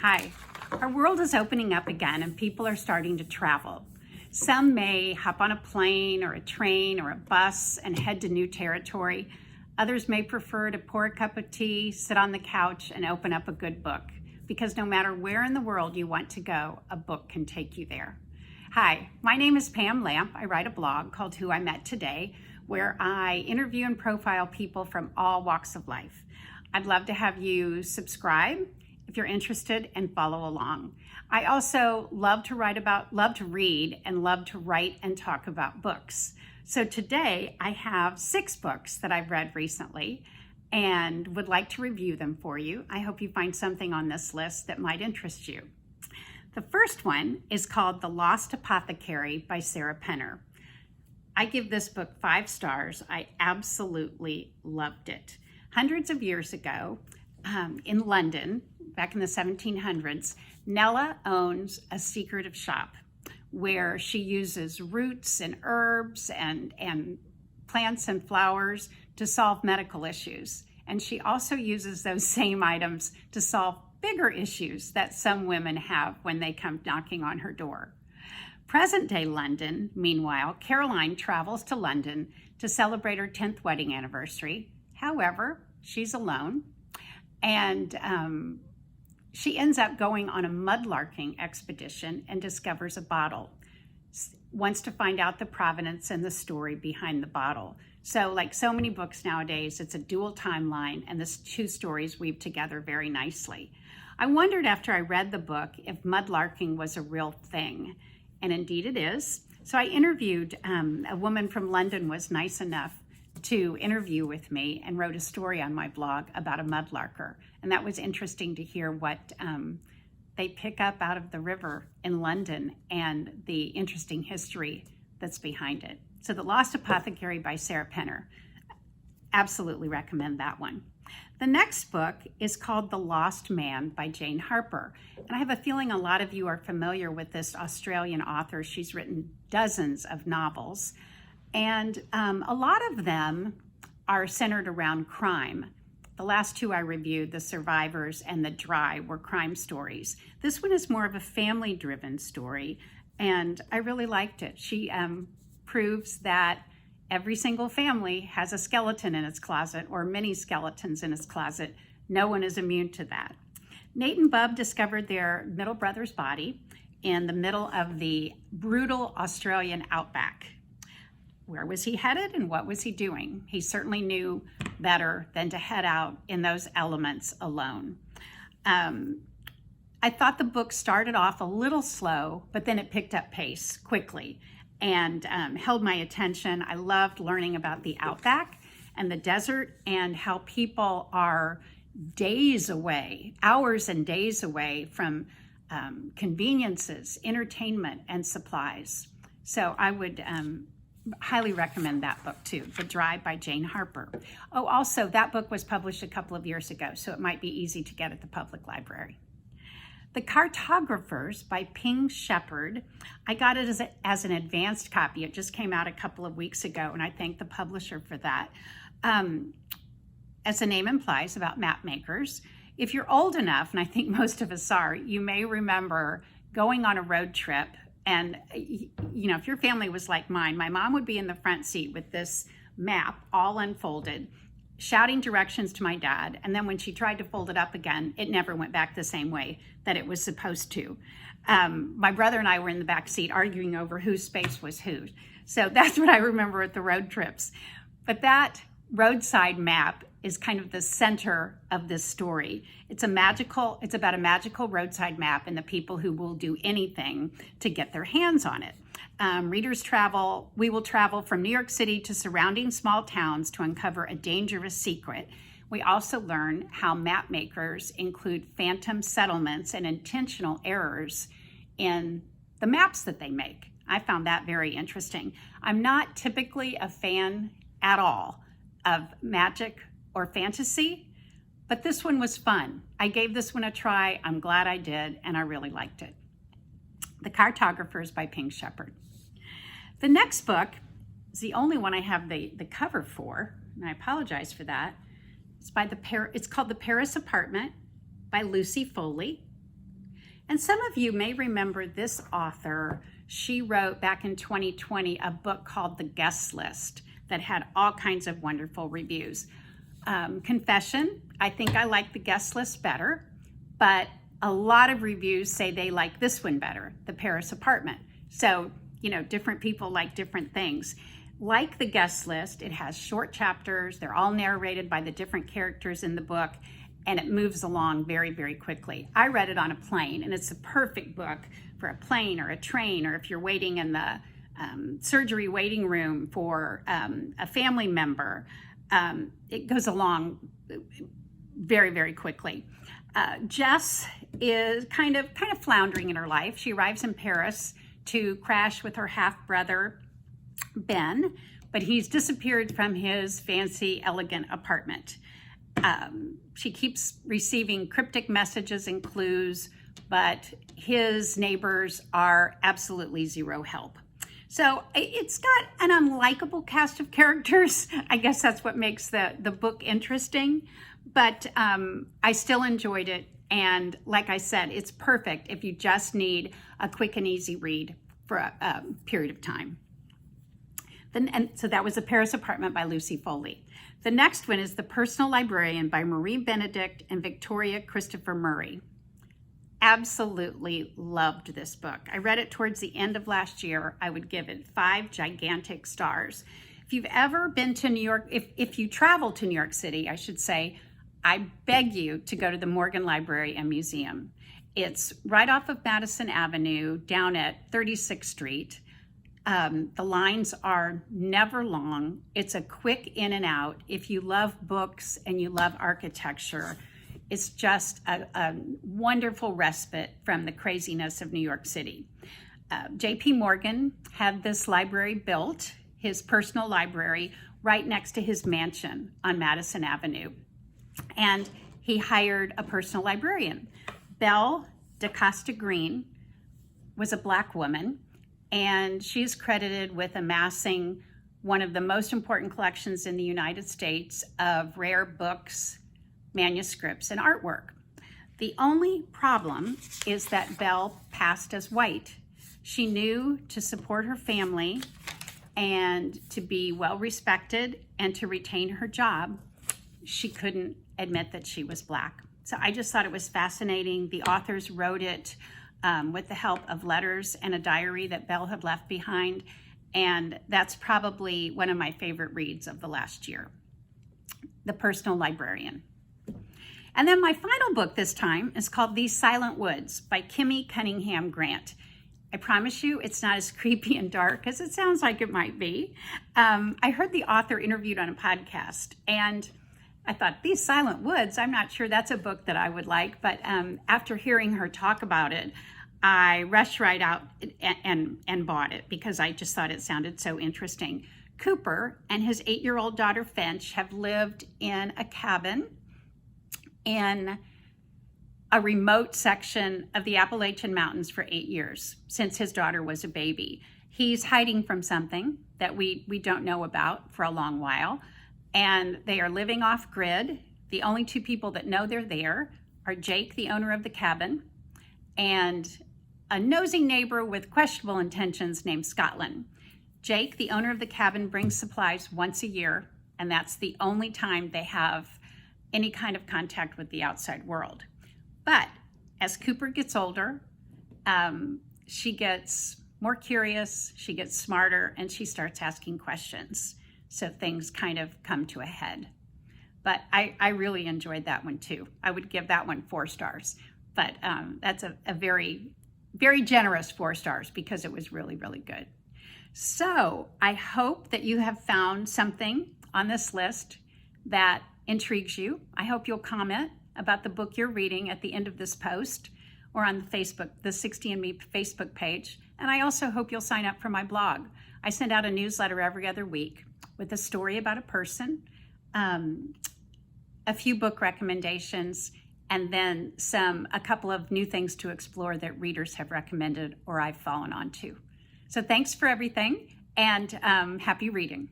Hi. Our world is opening up again and people are starting to travel. Some may hop on a plane or a train or a bus and head to new territory. Others may prefer to pour a cup of tea, sit on the couch, and open up a good book. Because no matter where in the world you want to go, a book can take you there. Hi, my name is Pam Lamp. I write a blog called Who I Met Today, where I interview and profile people from all walks of life. I'd love to have you subscribe if you're interested and follow along. I also love to read, and love to write and talk about books. So today I have 6 books that I've read recently and would like to review them for you. I hope you find something on this list that might interest you. The first one is called The Lost Apothecary by Sarah Penner. I give this book 5 stars. I absolutely loved it. Hundreds of years ago in London, back in the 1700s, Nella owns a secretive shop where she uses roots and herbs and plants and flowers to solve medical issues. And she also uses those same items to solve bigger issues that some women have when they come knocking on her door. Present-day London, meanwhile, Caroline travels to London to celebrate her 10th wedding anniversary. However, she's alone, and she ends up going on a mudlarking expedition and discovers a bottle. Wants to find out the provenance and the story behind the bottle. So like so many books nowadays, it's a dual timeline, and the 2 stories weave together very nicely. I wondered after I read the book if mudlarking was a real thing, and indeed it is. So I interviewed, a woman from London was nice enough to interview with me and wrote a story on my blog about a mudlarker. And that was interesting to hear what they pick up out of the river in London and the interesting history that's behind it. So The Lost Apothecary by Sarah Penner. Absolutely recommend that one. The next book is called The Lost Man by Jane Harper. And I have a feeling a lot of you are familiar with this Australian author. She's written dozens of novels. And a lot of them are centered around crime. The last 2 I reviewed, The Survivors and The Dry, were crime stories. This one is more of a family-driven story, and I really liked it. She proves that every single family has a skeleton in its closet, or many skeletons in its closet. No one is immune to that. Nate and Bub discovered their middle brother's body in the middle of the brutal Australian outback. Where was he headed and what was he doing? He certainly knew better than to head out in those elements alone. I thought the book started off a little slow, but then it picked up pace quickly and held my attention. I loved learning about the outback and the desert and how people are days away, hours and days away from conveniences, entertainment, and supplies. So I would highly recommend that book too, The Dry by Jane Harper. Oh, also, that book was published a couple of years ago, so it might be easy to get at the public library. The Cartographers by Ping Shepherd. I got it as an advanced copy. It just came out a couple of weeks ago, and I thank the publisher for that. As the name implies, about map makers. If you're old enough, and I think most of us are, you may remember going on a road trip. And, you know, if your family was like mine, my mom would be in the front seat with this map all unfolded, shouting directions to my dad. And then when she tried to fold it up again, it never went back the same way that it was supposed to. My brother and I were in the back seat arguing over whose space was whose. So that's what I remember at the road trips. But that roadside map is kind of the center of this story. It's about a magical roadside map and the people who will do anything to get their hands on it. We will travel from New York City to surrounding small towns to uncover a dangerous secret. We also learn how map makers include phantom settlements and intentional errors in the maps that they make. I found that very interesting. I'm not typically a fan at all of magic or fantasy, but this one was fun. I gave this one a try. I'm glad I did, and I really liked it. The Cartographers by Ping Shepherd. The next book is the only one I have the cover for, and I apologize for that. It's called The Paris Apartment by Lucy Foley. And some of you may remember this author. She wrote back in 2020 a book called The Guest List that had all kinds of wonderful reviews. Confession, I think I like The Guest List better, but a lot of reviews say they like this one better, The Paris Apartment. So, different people like different things. Like The Guest List, it has short chapters. They're all narrated by the different characters in the book, and it moves along very, very quickly. I read it on a plane, and it's a perfect book for a plane or a train, or if you're waiting in the surgery waiting room for a family member. It goes along very, very quickly. Jess is kind of floundering in her life. She arrives in Paris to crash with her half-brother, Ben, but he's disappeared from his fancy, elegant apartment. She keeps receiving cryptic messages and clues, but his neighbors are absolutely zero help. So it's got an unlikable cast of characters. I guess that's what makes the book interesting, but I still enjoyed it. And like I said, it's perfect if you just need a quick and easy read for a period of time. So that was The Paris Apartment by Lucy Foley. The next one is The Personal Librarian by Marie Benedict and Victoria Christopher Murray. Absolutely loved this book. I read it towards the end of last year. I would give it 5 gigantic stars. If you've ever been to New York, if you travel to New York City, I should say, I beg you to go to the Morgan Library and Museum. It's right off of Madison Avenue down at 36th Street. The lines are never long. It's a quick in and out. If you love books and you love architecture, it's just a wonderful respite from the craziness of New York City. J.P. Morgan had this library built, his personal library, right next to his mansion on Madison Avenue. And he hired a personal librarian. Belle DaCosta Green was a Black woman, and she's credited with amassing one of the most important collections in the United States of rare books, manuscripts, and artwork. The only problem is that Belle passed as white. She knew to support her family and to be well respected and to retain her job, she couldn't admit that she was Black. So I just thought it was fascinating. The authors wrote it with the help of letters and a diary that Belle had left behind. And that's probably one of my favorite reads of the last year, The Personal Librarian. And then my final book this time is called These Silent Woods by Kimmy Cunningham Grant. I promise you it's not as creepy and dark as it sounds like it might be. I heard the author interviewed on a podcast, and I thought, These Silent Woods, I'm not sure that's a book that I would like, but after hearing her talk about it, I rushed right out and bought it because I just thought it sounded so interesting. Cooper and his 8-year-old daughter Finch have lived in a cabin in a remote section of the Appalachian Mountains for 8 years, since his daughter was a baby. He's hiding from something that we don't know about for a long while, and they are living off grid. The only 2 people that know they're there are Jake, the owner of the cabin, and a nosy neighbor with questionable intentions named Scotland. Jake, the owner of the cabin, brings supplies once a year, and that's the only time they have any kind of contact with the outside world. But as Cooper gets older, she gets more curious, she gets smarter, and she starts asking questions. So things kind of come to a head. But I really enjoyed that one too. I would give that one 4 stars. But that's a very, very generous 4 stars because it was really, really good. So I hope that you have found something on this list that intrigues you. I hope you'll comment about the book you're reading at the end of this post or on the 60andMe Facebook page. And I also hope you'll sign up for my blog. I send out a newsletter every other week with a story about a person, a few book recommendations, and then a couple of new things to explore that readers have recommended or I've fallen onto. So thanks for everything, and happy reading.